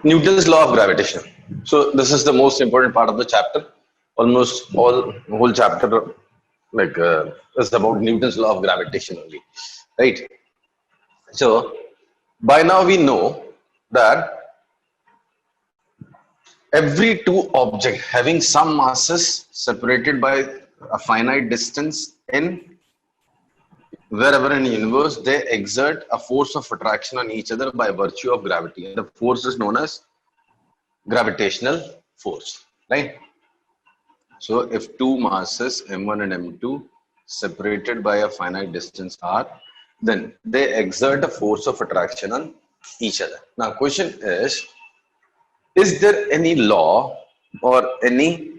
Newton's law of gravitation. So this is the most important part of the chapter. Almost all whole chapter is about Newton's law of gravitation only, right? So by now we know that every two object having some masses separated by a finite distance in wherever in the universe, they exert a force of attraction on each other by virtue of gravity. And the force is known as gravitational force, right? So if two masses m1 and m2 separated by a finite distance r, then they exert a force of attraction on each other. Now question is there any law or any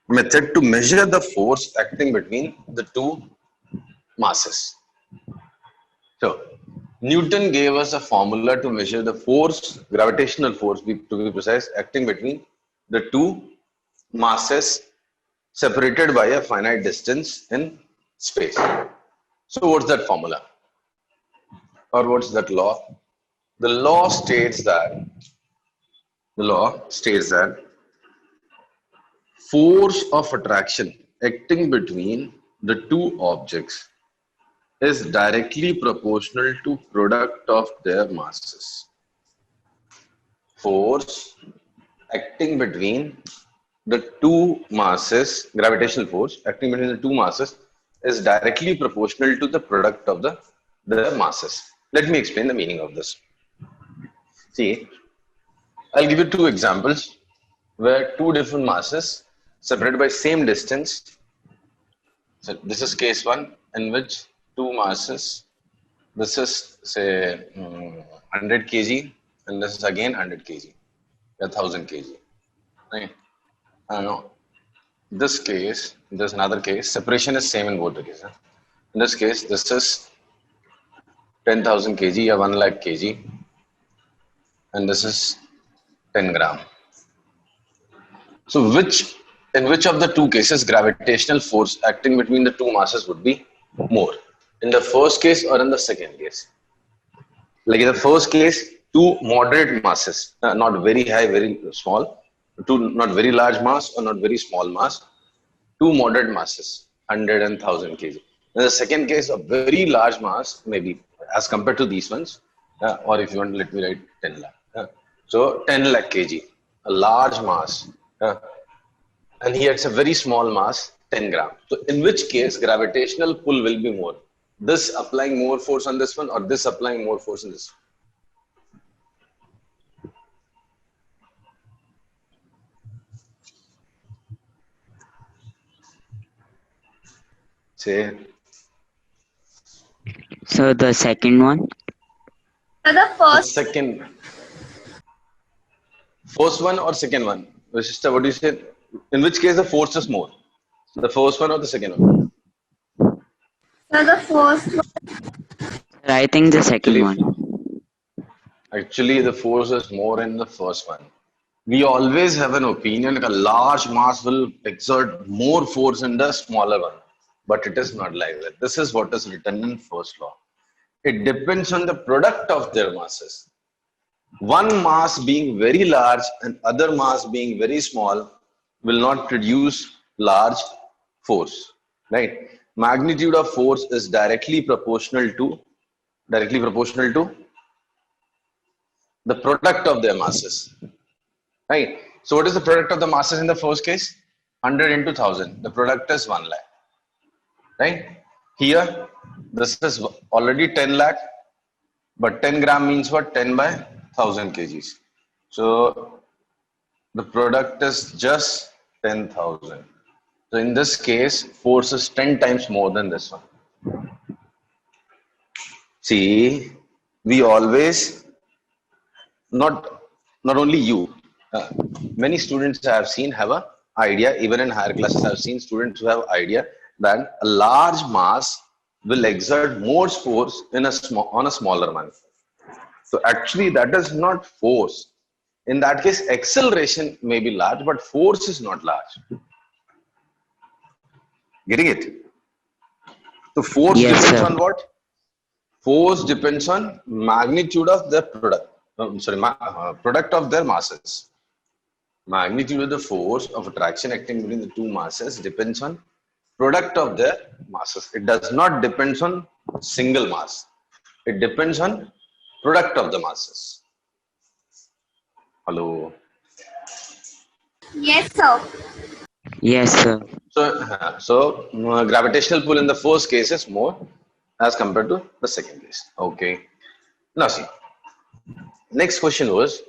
method to measure the force acting between the two masses? So Newton gave us a formula to measure the force, gravitational force to be precise, acting between the two masses separated by a finite distance in space. So what's that formula? Or what's that law? The law states that force of attraction acting between the two objects is directly proportional to product of their masses. Force acting between the two masses, gravitational force acting between the two masses is directly proportional to the product of their masses. Let me explain the meaning of this. See, I'll give you two examples where two different masses separated by same distance. So this is case one in which two masses, this is say 100 kg and this is again 100 kg, 1000 kg. Right? This case, there's another case, separation is same in both the cases. In this case, this is 10,000 kg or 1 lakh kg and this is 10 gram. So in which of the two cases gravitational force acting between the two masses would be more? In the first case or in the second case? Like in the first case, two moderate masses, not very high, very small, two not very large mass or not very small mass, two moderate masses, 100 and 1000 kg. In the second case, a very large mass, maybe as compared to these ones, or if you want, let me write 10 lakh. So 10 lakh kg, a large mass. And here it's a very small mass, 10 gram. So in which case gravitational pull will be more? This applying more force on this one or this applying more force on this one? Say. So the second one? The first. The second. First one or second one? Vishishta, what do you say? In which case the force is more? The first one or the second one? The first one. I think the second one. Actually, the force is more in the first one. We always have an opinion that a large mass will exert more force in the smaller one. But it is not like that. This is what is written in first law. It depends on the product of their masses. One mass being very large and other mass being very small will not produce large force, right? Magnitude of force is directly proportional to the product of their masses, right? So what is the product of the masses in the first case? 100 into 1000. The product is 1 lakh, right? Here, this is already 10 lakh, but 10 gram means what? 10 by 1000 kgs. So the product is just 10,000. So in this case, force is 10 times more than this one. See, we always, not only you, many students I have seen have a idea, even in higher classes I have seen students who have idea that a large mass will exert more force in on a smaller one. So actually that is not force. In that case, acceleration may be large, but force is not large. Getting it? So force Yes, depends sir. on what? Force depends on magnitude of the product. product of their masses. Magnitude of the force of attraction acting between the two masses depends on product of their masses. It does not depends on single mass. It depends on product of the masses. Hello. Yes, sir. Yes, sir. So gravitational pull in the first case is more as compared to the second case. Okay. Now see. Next question was.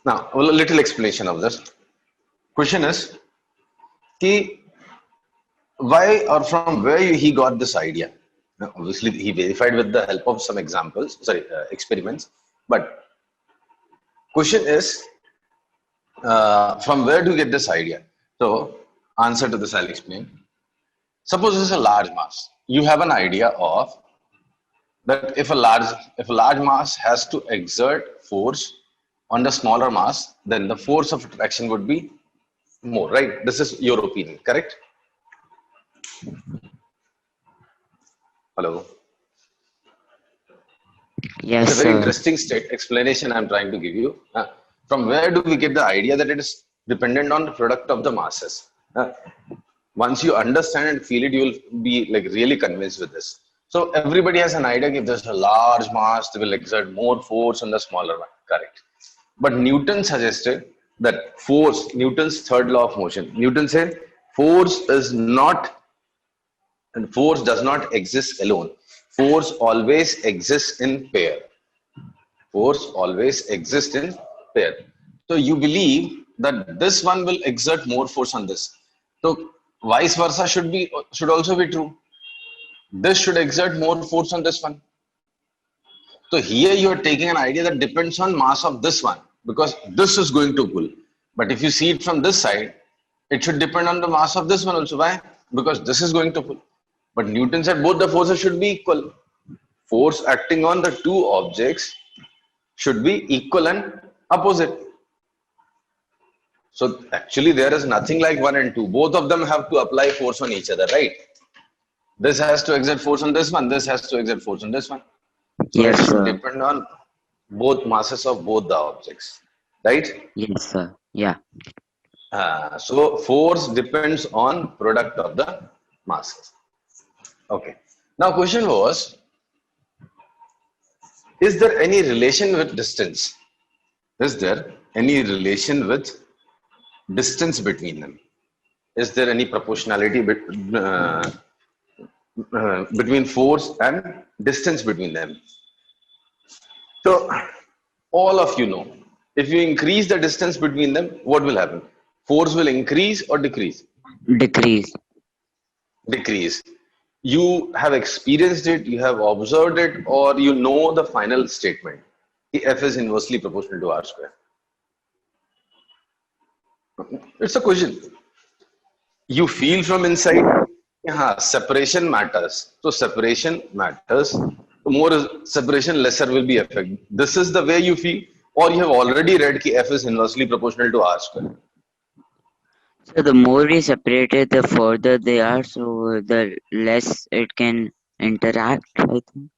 Now a little explanation of this. Question is, why or from where he got this idea? Now, obviously, he verified with the help of some examples, experiments. But question is, from where to get this idea? So, answer to this I'll explain. Suppose it's a large mass. You have an idea of that if a large mass has to exert force on the smaller mass, then the force of attraction would be more, right? This is your opinion, correct? Hello. Yes, It's a very sir. interesting explanation I'm trying to give you. From where do we get the idea that it is dependent on the product of the masses? Once you understand and feel it, you will be like really convinced with this. So everybody has an idea if there's a large mass, they will exert more force on the smaller one. Correct. But Newton suggested that force, Newton's third law of motion, Newton said force is not, and force does not exist alone. Force always exists in pair. Force always exists in pair. So you believe that this one will exert more force on this. So vice versa should also be true. This should exert more force on this one. So here you are taking an idea that depends on mass of this one because this is going to pull. But if you see it from this side, it should depend on the mass of this one also. Why? Because this is going to pull. But Newton said both the forces should be equal. Force acting on the two objects should be equal and opposite. So actually there is nothing like 1 and 2. Both of them have to apply force on each other, right? This has to exert force on this one. This has to exert force on this one. So Yes, it should sir. depend on both masses of both the objects, right? Yes, sir. Yeah. So force depends on product of the masses. Okay. Now question was, is there any relation with distance? Is there any relation with distance between them? Is there any proportionality between force and distance between them? So all of you know, if you increase the distance between them, what will happen? Force will increase or decrease? Decrease. Decrease. You have experienced it, you have observed it, or you know the final statement. F is inversely proportional to R square. It's a question. You feel from inside, yeah, separation matters. So separation matters. The more separation, lesser will be effect. This is the way you feel, or you have already read that F is inversely proportional to R square. So the more we separate it, the further they are, so the less it can interact, I think.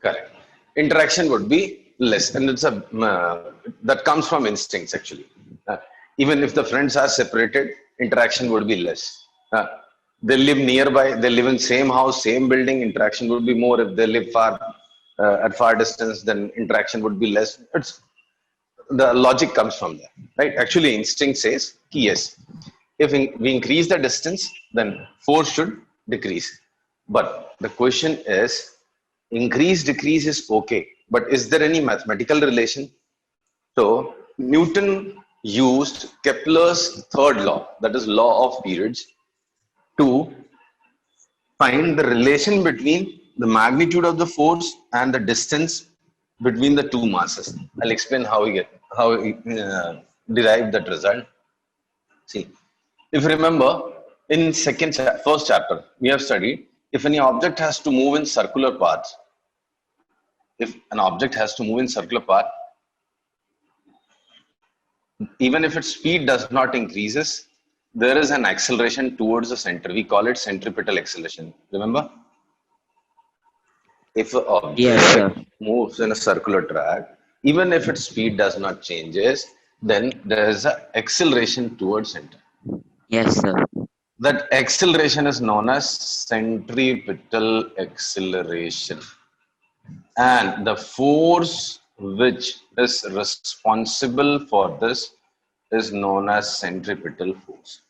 Correct. Interaction would be less, and it's a that comes from instincts actually. Even if the friends are separated, interaction would be less. They live nearby, they live in same house, same building. Interaction would be more. If they live far at far distance, then interaction would be less. It's the logic comes from there, right? Actually, instinct says yes. If we increase the distance, then force should decrease. But the question is, increase decrease is okay, but is there any mathematical relation? So Newton used Kepler's third law, that is law of periods, to find the relation between the magnitude of the force and the distance between the two masses. I'll explain how we derive that result. See, if you remember, in first chapter, we have studied if any object has to move in circular paths. If an object has to move in circular path, even if its speed does not increases, there is an acceleration towards the center. We call it centripetal acceleration. Remember? If an Yes, sir. object moves in a circular track, even if its speed does not changes, then there is an acceleration towards center. Yes, sir. That acceleration is known as centripetal acceleration. And the force which is responsible for this is known as centripetal force.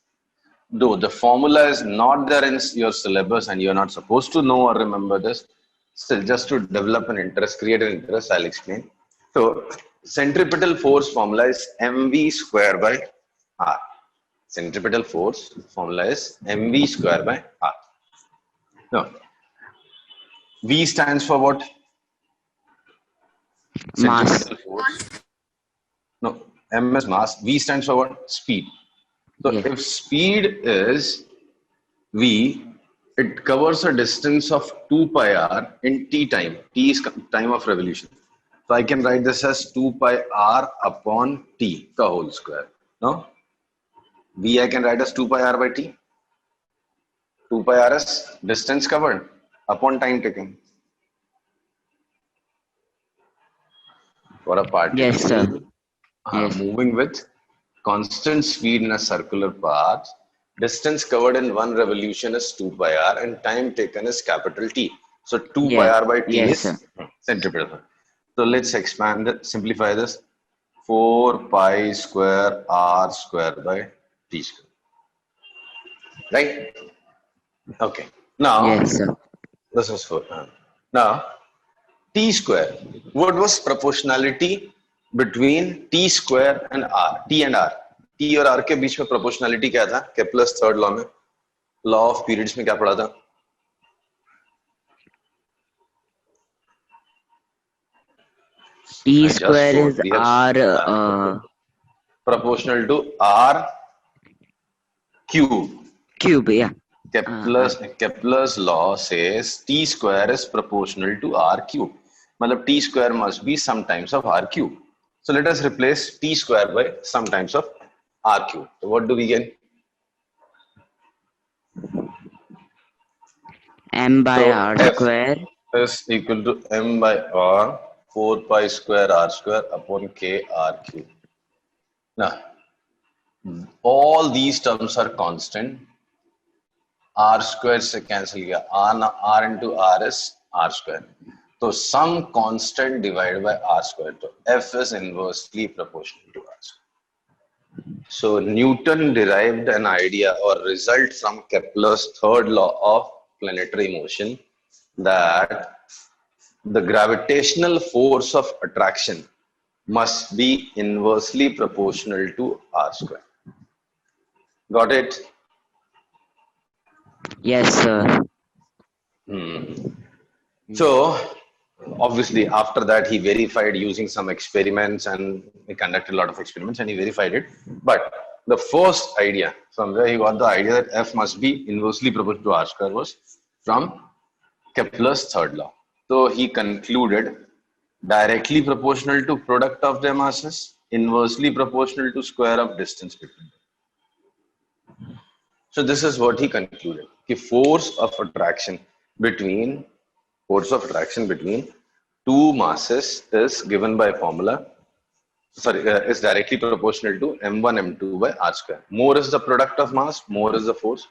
Though the formula is not there in your syllabus and you're not supposed to know or remember this, still just to develop an interest, create an interest, I'll explain. So centripetal force formula is mv square by r. Centripetal force formula is mv square by r. No, V stands for what? Mass. Centripetal force. No, M is mass. V stands for what? Speed. So Yes. if speed is V, it covers a distance of 2 pi r in t time. T is time of revolution. So I can write this as 2 pi r upon t, the whole square. No? V I can write as 2 pi r by t. 2 pi r is distance covered upon time taken. For a Yes, sir. particle Yes. moving with constant speed in a circular path, distance covered in one revolution is 2 pi r and time taken is capital T. So 2 pi Yeah. r by T Yes, sir. is centripetal. So let's expand it, simplify this. 4 pi square r square by T square. Right? Okay. Now, Yes, sir. this is for now T square. What was proportionality between T square and R? T and R. T और R के बीच में proportionality क्या था? Kepler's third law में, law of periods में क्या पढ़ा था? T I just square told is we have R. proportional to R cube. Cube. Yeah. Kepler's law says T square is proportional to R cube. मतलब T square must be some times of R cube. So let us replace T square by some times of R cube. So what do we get? M by So R F square. is equal to M by R 4 pi square R square upon K R cube. Now, all these terms are constant. R square से cancel किया. R into R is R square. So some constant divided by R square. So F is inversely proportional to R square. So Newton derived an idea or result from Kepler's third law of planetary motion that the gravitational force of attraction must be inversely proportional to R square. Got it? Yes, sir. So, obviously, after that, he verified using some experiments and he conducted a lot of experiments and he verified it. But the first idea from where he got the idea that F must be inversely proportional to R square was from Kepler's third law. So, he concluded directly proportional to product of their masses, inversely proportional to square of distance between them. So, this is what he concluded. The force of attraction between two masses is given by formula, is directly proportional to m1 m2 by r square. More is the product of mass, more is the force.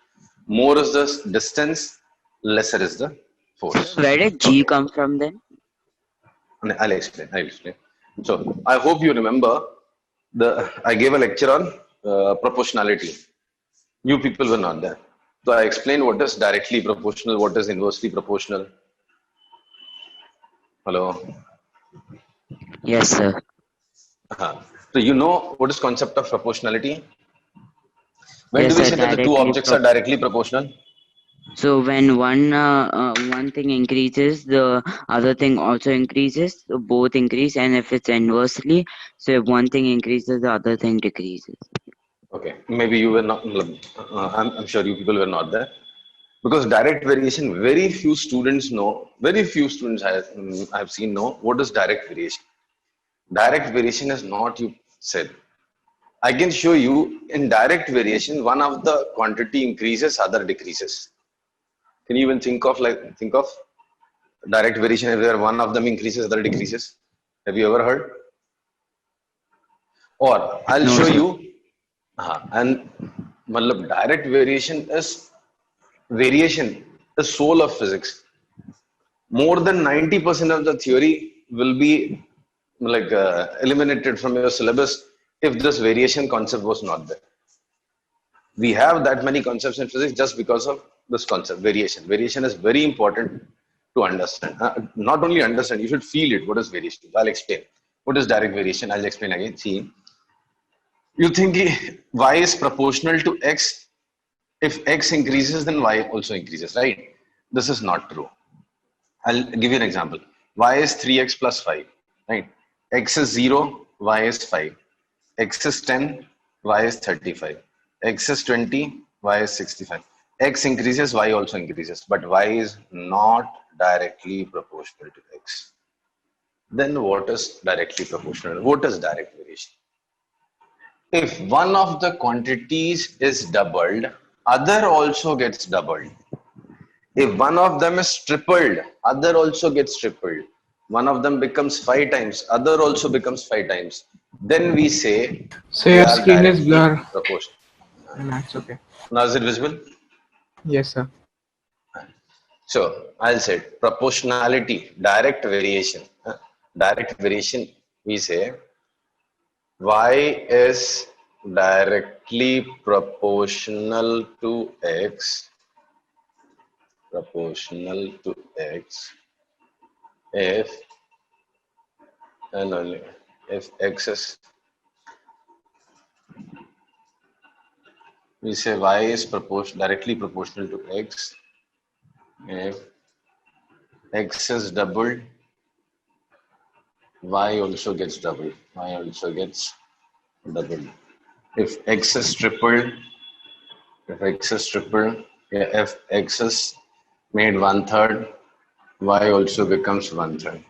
More is the distance, lesser is the force. Where did G Okay, come from then? I'll explain. So I hope you remember I gave a lecture on proportionality. You people were not there. So I explained what is directly proportional, what is inversely proportional. Hello. Yes, sir. So you know what is concept of proportionality? When do Yes, we sir. say that the two Directly. objects are directly proportional? So when one thing increases, the other thing also increases. So both increase, and if it's inversely, so if one thing increases, the other thing decreases. Okay, maybe you were not. I'm sure you people were not there because direct variation. Very few students know. Very few students I've seen know what is direct variation. Direct variation is not you said. I can show you in direct variation. One of the quantity increases, other decreases. Can you even think of? direct variation where one of them increases, other decreases? Have you ever heard? Or I'll No, show sir. you. And matlab, direct variation, the soul of physics. More than 90% of the theory will be like eliminated from your syllabus if this variation concept was not there. We have that many concepts in physics just because of this concept, variation. Variation is very important to understand. Not only understand, you should feel it. What is variation? I'll explain. What is direct variation? I'll explain again. See, you think y is proportional to x. If x increases, then y also increases, right? This is not true. I'll give you an example. Y is 3x plus 5, right? X is 0, y is 5. X is 10, y is 35. X is 20, y is 65. X increases, y also increases, but y is not directly proportional to x. Then what is directly proportional? What is direct variation? If one of the quantities is doubled, other also gets doubled. If one of them is tripled, other also gets tripled. One of them becomes 5 times, other also becomes 5 times. Then we say So they your are screen is directly blur. proportional. That's okay. Now is it visible? Yes, sir. So I'll say proportionality, direct variation. Direct variation, we say y is directly proportional to x if and only if x is, we say y is directly proportional to x if x is doubled, y also gets doubled. If x is tripled, if x is made 1/3, y also becomes 1/3.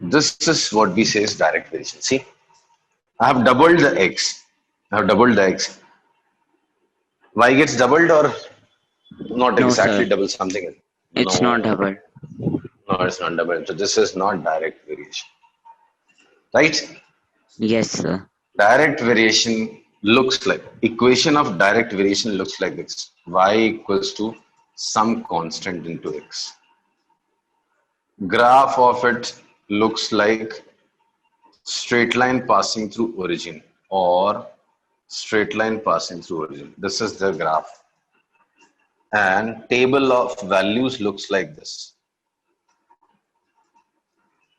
This is what we say is direct variation. See, I have doubled the x. Y gets doubled or not No, exactly sir. double something? It's not No, double. no, it's not double. So this is not direct variation, right? Yes, sir. Direct variation looks like, equation of direct variation looks like this. Y equals to some constant into x. Graph of it looks like straight line passing through origin or straight line passing through origin. This is the graph. And table of values looks like this.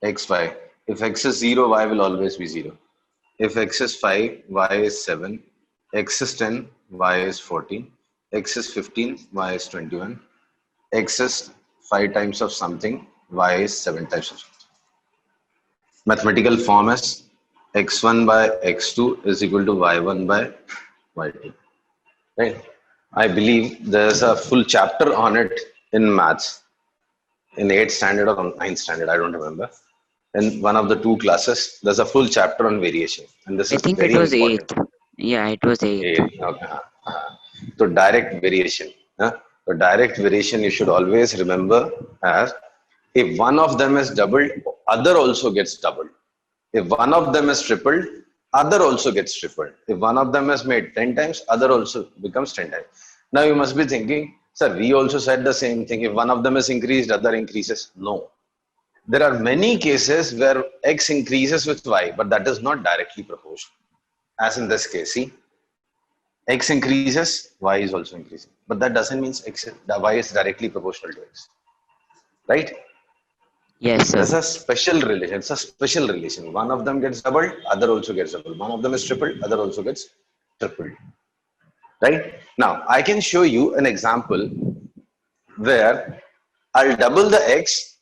X, Y. If x is 0, y will always be 0. If x is 5, y is 7. X is 10, y is 14. X is 15, y is 21. X is 5 times of something, y is 7 times of something. Mathematical form is x1 by x2 is equal to y1 by y2. Right? I believe there's a full chapter on it in maths in 8th standard or 9th standard, I don't remember. In one of the 2 classes, there's a full chapter on variation, and this I is think very it was important. 8th. Yeah, it was 8th. Okay. So direct variation. So direct variation you should always remember as if one of them is doubled, other also gets doubled. If one of them is tripled, other also gets tripled. If one of them is made 10 times, other also becomes 10 times. Now you must be thinking, sir, we also said the same thing. If one of them is increased, other increases. No. There are many cases where x increases with y, but that is not directly proportional. As in this case, see, x increases, y is also increasing. But that doesn't mean y is directly proportional to x. Right? Yes, sir. There's a special relation. It's a special relation. One of them gets doubled, other also gets doubled. One of them is tripled, other also gets tripled. Right? Now, I can show you an example where I'll double the x,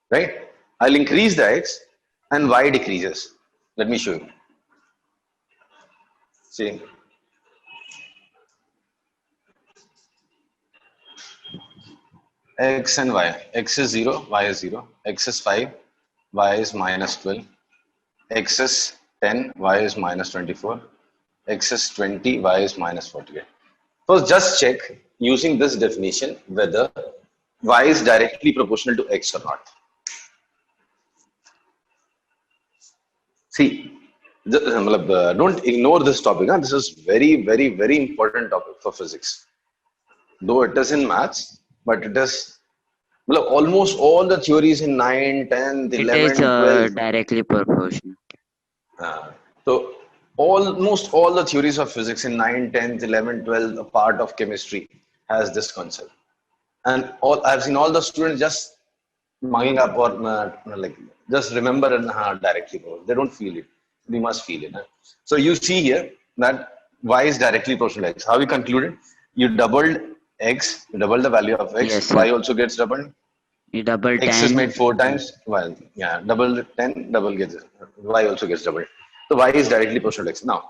right? I'll increase the x and y decreases. Let me show you. See. X and y. X is 0, y is 0. X is 5, y is minus 12. X is 10, y is minus 24. X is 20, y is minus 48. So just check using this definition whether y is directly proportional to x or not. See, don't ignore this topic. This is very, very, very important topic for physics. Though it is in maths, but it is almost all the theories in 9, 10, It 11, is 12. directly proportional. So almost all the theories of physics in 9, 10, 11, 12, a part of chemistry has this concept. And I've seen all the students just mugging up or just remember and directly. They don't feel it. We must feel it. So you see here that y is directly proportional to x. How we concluded? You doubled x, you double the value of x, Yes, sir. y also gets doubled. You double X is 10. made 4 times. Well, yeah, double 10, double gets y also gets doubled. So y is directly proportional to x. Now,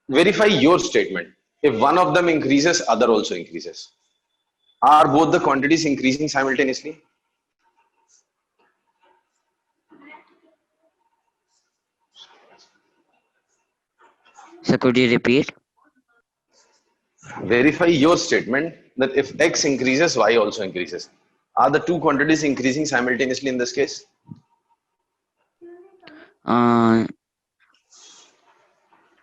verify your statement. If one of them increases, other also increases. Are both the quantities increasing simultaneously? So could you repeat? Verify your statement that if x increases, y also increases. Are the two quantities increasing simultaneously in this case?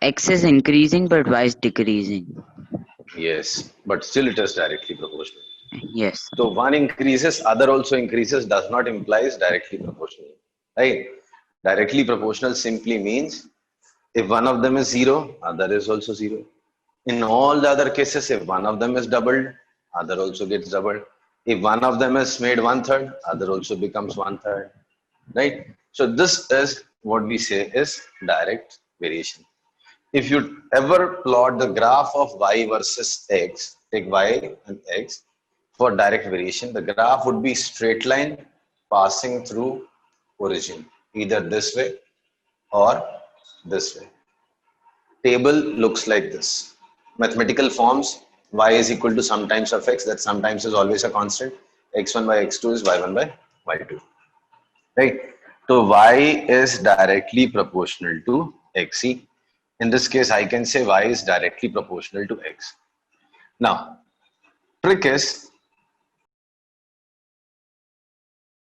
X is increasing, but Y is decreasing. Yes, but still it is directly proportional. Yes. So one increases, other also increases does not imply directly proportional. Right? Directly proportional simply means if one of them is 0, other is also 0. In all the other cases, if one of them is doubled, other also gets doubled. If one of them is made 1/3, other also becomes 1/3. Right? So this is what we say is direct variation. If you ever plot the graph of y versus x, take y and x for direct variation, the graph would be straight line passing through origin, either this way or this way. Table looks like this. Mathematical forms, y is equal to some times of x, that sometimes is always a constant. x1 by x2 is y1 by y2. Right? So y is directly proportional to x. See, in this case, I can say y is directly proportional to x. Now, trick is